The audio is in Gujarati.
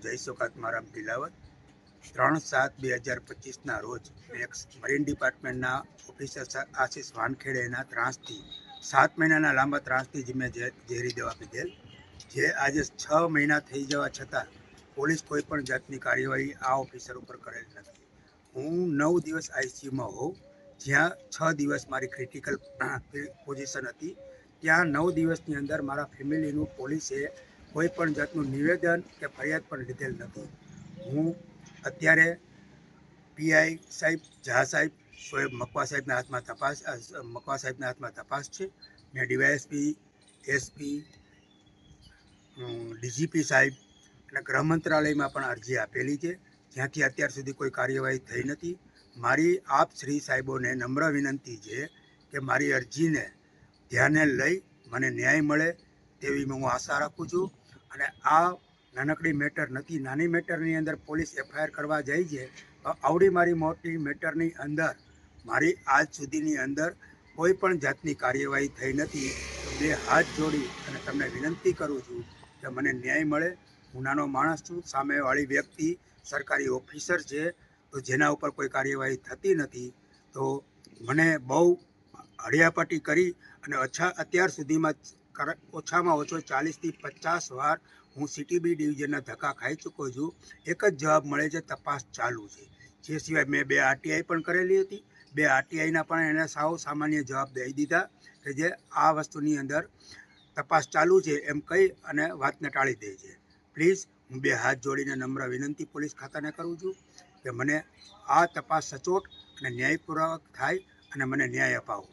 હું જય સોકાતમારામ દિલાવત 3/7/2025 રોજ એક મરીન ડિપાર્ટમેન્ટના ઓફિસર આશિષ વાનખેડેના ત્રાસથી 7 મહિનાના લાંબા ત્રાસથી જે મેં ઝેરી દવા પીધેલ, જે આજે 6 મહિના થઈ જવા છતાં પોલીસ કોઈ પણ જાતની કાર્યવાહી આ ઓફિસર ઉપર કરેલ નથી. હું 9 દિવસ આઈસીયુમાં હોઉં, જ્યાં 6 દિવસ મારી ક્રિટિકલ પોઝિશન હતી. ત્યાં 9 દિવસની અંદર મારા ફેમિલીનું પોલીસે કોઈ પણ જાતનું નિવેદન કે ફરિયાદ પણ લીધેલ નથી. હું અત્યારે પીઆઈ સાહેબ, ઝા સાહેબ, શોએબ મકવા સાહેબના હાથમાં તપાસ છે. મેં ડીવાયએસપી, એસપી, ડીજીપી સાહેબ અને ગૃહ મંત્રાલયમાં પણ અરજી આપેલી છે, જ્યાંથી અત્યાર સુધી કોઈ કાર્યવાહી થઈ નથી. મારી આપ શ્રી સાહેબોને નમ્ર વિનંતી છે કે મારી અરજીને ધ્યાને લઈ મને ન્યાય મળે તેવી હું આશા રાખું છું. અને આ નાનકડી મેટર નથી. નાની મેટરની અંદર પોલીસ એફઆઈઆર કરવા જાય છે, આવડી મારી મોટી મેટરની અંદર મારી આજ સુધીની અંદર કોઈ પણ જાતની કાર્યવાહી થઈ નથી. તો બે હાથ જોડી અને તમને વિનંતી કરું છું કે મને ન્યાય મળે. હું નાનો માણસ છું, સામેવાળી વ્યક્તિ સરકારી ઓફિસર છે, તો જેના ઉપર કોઈ કાર્યવાહી થતી નથી. તો મને બહુ હળિયાપટ્ટી કરી અને અત્યાર સુધીમાં ઓછામાં ઓછો 40થી 50 વાર હું સીટીબી ડિવિઝનના ધક્કા ખાઈ ચૂક્યો છું. એક જ જવાબ મળે છે, તપાસ ચાલુ છે. જે સિવાય મેં 2 આરટીઆઈ પણ કરેલી હતી. 2 આરટીઆઈના પણ એને સાવ સામાન્ય જવાબ દઈ દીધા કે જે આ વસ્તુની અંદર તપાસ ચાલુ છે એમ કહી અને વાતને ટાળી દે છે. પ્લીઝ, હું 2 હાથ જોડીને નમ્ર વિનંતી પોલીસ ખાતાને કરું છું કે મને આ તપાસ સચોટ અને ન્યાયપૂર્વક થાય અને મને ન્યાય અપાવો.